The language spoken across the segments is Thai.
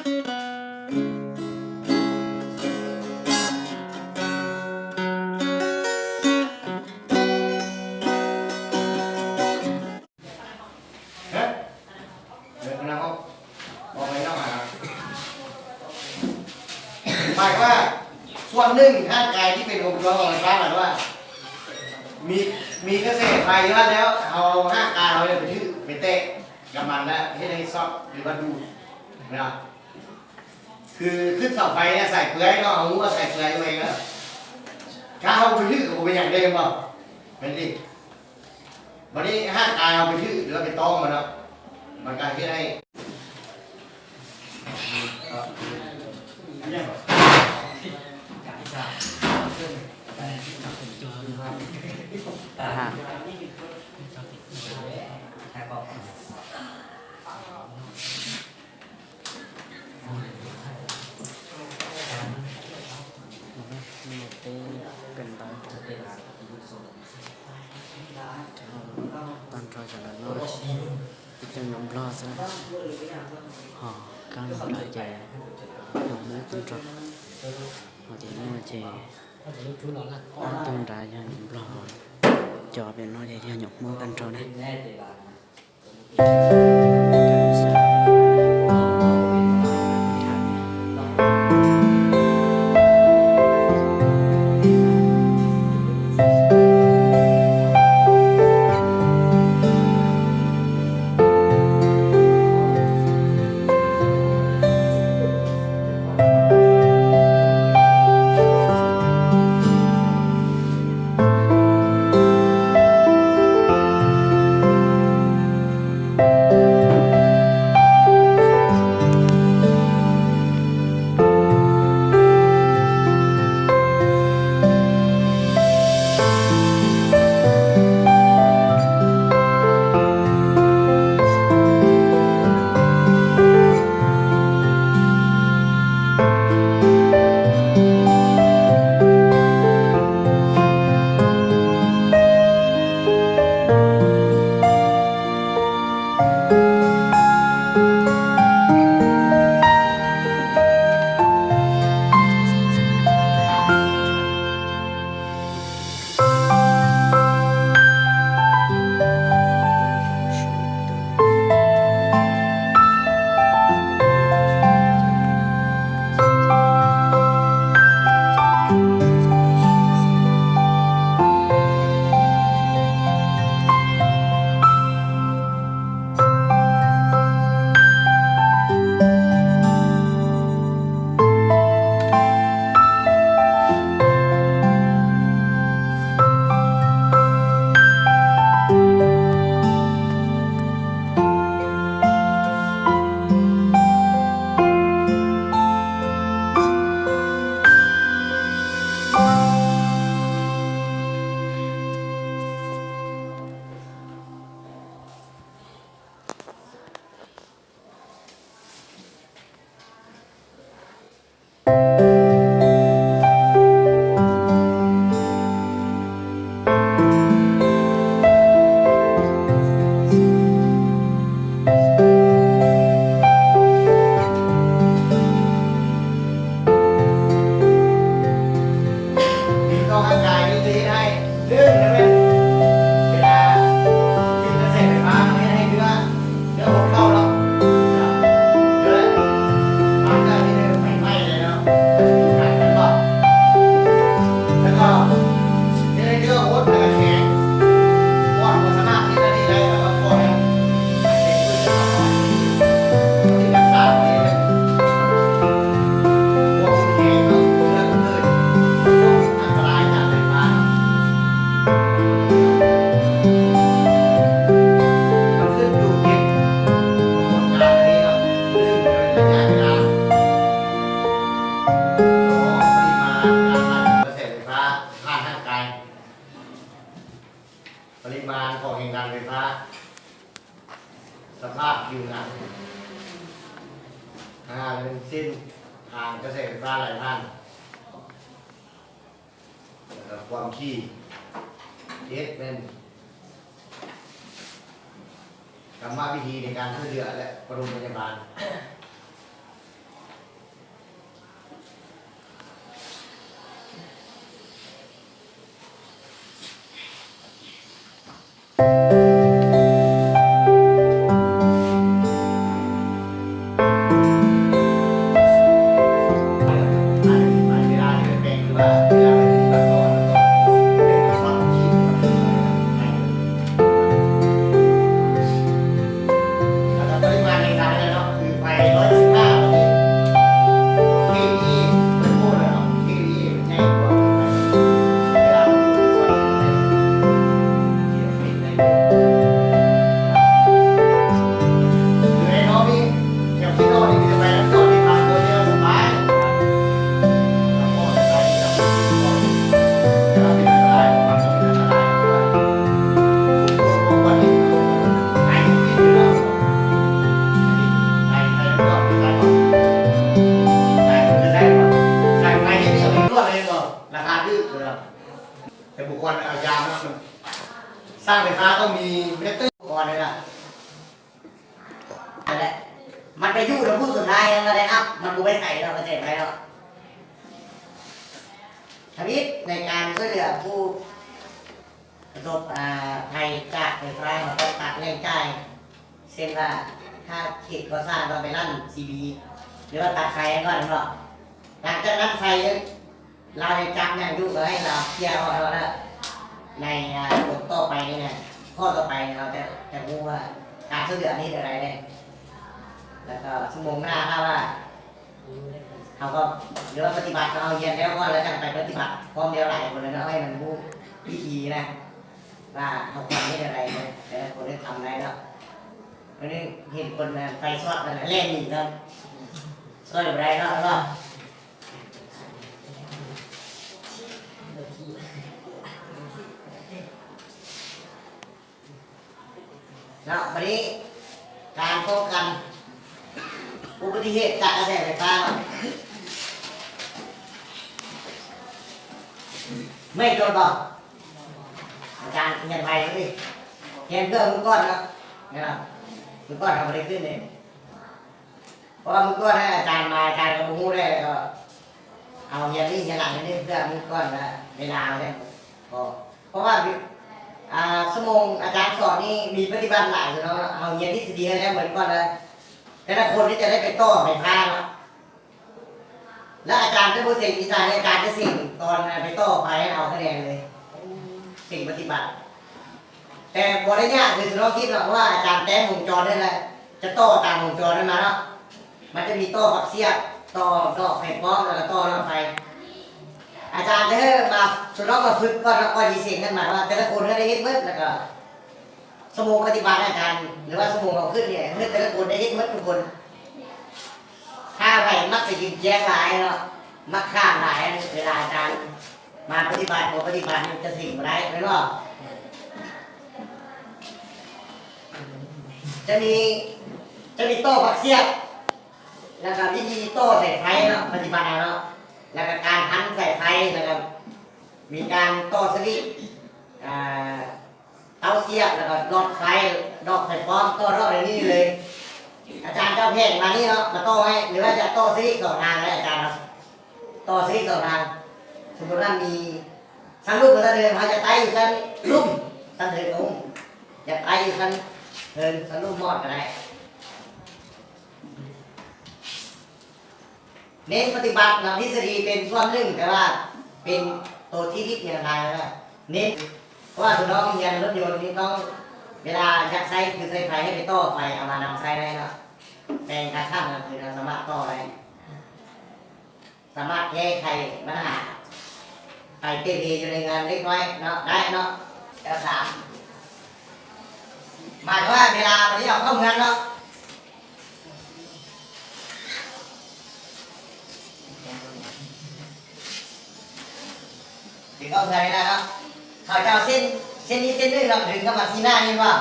หมายว่าส่วนหนึ่งร่างกายที่เป็นองค์ประกอบของร่างกายว่ามีกระแสไฟเยอะแล้วเอาร่างกายเราไปทื่อไปเตะกับมันแล้วให้ได้ซอกหรือว่าดูนะคือขึ้นเสาไฟเนี่ยใส่เปลือยก็เอาหัวใส่เปลือยตัวเองแล้วถ้าเอาไปทื่อก็เป็นอย่างเดิมเปล่าเป็นดิวันนี้ร่างกายเอาไปทื่อหรือไปต้องมันแล้วมันการที่ได้Tan trôi trở lại nó cho nhóm lo sẽ họ cao một đại trẻ nhóm mấy tan trôi họ thì nó trẻ tan ra cho nhóm lo cho bên nó để cho nhóm mơ tan trôi nàyปริมาณของแห่งการไฟฟ้าสภาพผิวหนังเป็นสิ้นทางกระแสไฟฟ้าหลายท่านความขี้เทสเป็นกรรมวิธีในการช่วยเหลือและปฐมพยาบาล 115วันนี้ที่มันพูดเลยเนาะที่มันแจ้งว่าเวลามันพูดส่วนคือไอ้น้องนี่เกี่ยวกับน้องนี่จะไปแล้วน้องนี่พาตัวเยอะสบายแล้วก็จะไปแล้วก็เป็นอันตรายความสมเป็นอันตรายวันนี้ใครที่เป็นเรื่องใครก็ใครก็ใครใครที่จะเป็นตัวเลยก็ราคาดื้อเลยแต่บุคคลเอายามนะสร้างไฟฟ้าต้องมีเมตเตอร์ก่อนเลยนะ นั่นแหละมันไปยุ่งกับผู้สุดท้ายแล้วก็ได้อัพมันดูไม่ไถ่เราประเทศไทยเราทวิตในการช่วยเหลือผู้ประสบภัยจากไฟฟ้ามาตกตัดแรงจ่ายเช่นว่าถ้าเขตก่อสร้างเราไปลั่นซีบีหรือว่าตัดไฟก่อนเนาะหลังจากนั้นไฟเราจะจับอย่างยุ่งเลยให้เราเคลียร์ออกแล้วในบทต่อไปนี่นะข้อต่อไปเราจะรู้ว่าการช่วยเหลือนี้เป็นอะไรเนี่ยแล้วก็ชั่วโมงหน้าถ้าว่าเขาก็เดี๋ยวปฏิบัติเราเรียนแล้วก็แล้วจะไปปฏิบัติพร้อมเดียวหลายคนเลยนะให้มันรู้วิธีนะว่าเขาควรที่อะไรนะแต่คนได้ทำอะไรแล้ววันนี้เห็นคนไฟช็อตอะไรเล่นอีกแล้วช่วยอะไรแล้วก็แล้ววันนี้การป้องกันอุบัติเหตุจากกระแสไฟฟ้าไม่โดนบอกอาจารย์เขียนไปแล้วดิเขียนเพื่อมือก้อนนะเนี่ยนะมือก้อนทำอะไรขึ้นเนี่ยเพราะว่ามือก้อนให้อาจารย์มาอาจารย์ก็รู้ได้ก็เอาเขียนนี่เขียนหลังนี่เพื่อมือก้อนนะเวลาเนี่ยเพราะว่าชั่วโมงอาจารย์สอนนี่มีปฏิบัติหลายเนาะเอาเรียนทฤษฎีแล้วเหมือนก่อนเลยแต่ละคนที่จะได้ไปต่อไปพาเนาะแล้วอาจารย์จะพูดเสียงอีสานอาจารย์จะสิ่งตอนไปต่อไปให้เอาคะแนนเลยสิ่งปฏิบัติแต่บริญญาคือเราคิดหรอกว่าอาจารย์แต้มวงจรได้เลยจะต่อตามวงจรนั้นมาเนาะมันจะมีต่อปักเสียบต่อไฟฟ้าแล้วก็ต่อรถไฟอาจารย์จะให้มาสุดท้ายมาฝึกก่อนแล้วก็ดีเสียงกันมาว่าแต่ละคนก็ได้เห็นมืดแล้วก็สมองปฏิบัติอาจารย์หรือว่าสมองเราขึ้นเนี่ยเพื่อแต่ละคนได้เห็นมืดทุกคนถ้าใครมักจะกินแย่หลายเนาะมักข้ามหลายเวลาอาจารย์มาปฏิบัติปฏิบัติมันจะสิ่งอะไรไม่รู้จะมีโต้ปักเสียบแล้วก็วิธีโต้ใส่ไฟเนาะปฏิบัติเนาะแล้วก็การพันใส่ไฟแล้วก็มีการโต้สวิตช์เตาเสียบแล้วก็หลอดไฟดอกไฟป้อมโต้รอบอย่างนี้เลยอาจารย์เจ้าเพศมานี่เนาะมาโต้ให้หรือว่าจะโต้สวิตช์สองทางเลยอาจารย์โต้สวิตช์สองทางสมมติว่ามีชั้นลูกกับชั้นเดินเขาจะไต่อยู่ชั้นลุ่มชั้นเดินลุ่มจะไต่อยู่ชั้นเดินชั้นลุ่มมอดกันได้เน้นปฏิบัติหลักทฤษฎีเป็นส่วนหนึ่งแต่ว่าเป็นตัวที่ทิศอย่างไรนะเน้นเพราะว่าคุณน้องเรียนรถยนต์นี่ต้องเวลาอยากใช้คือใช้ไฟให้ไปต่อไฟเอามานำใช้ได้เนาะแปลงการข้ามก็คือเราสามารถต่อได้สามารถแก้ไขปัญหาไปเตะอยู่ในงานเล็กน้อยเนาะได้เนาะแล้วสามหมายถึงว่าเวลาวันนี้เราเข้าเงินเนาะถึงเอาเงินได้แล้วเขาจะเอาเส้นนี้เส้นนึงเราถึงกับมาซีหน้านี่ว่า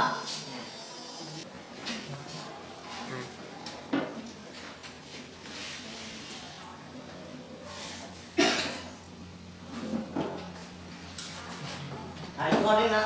อีกคนนึงนะ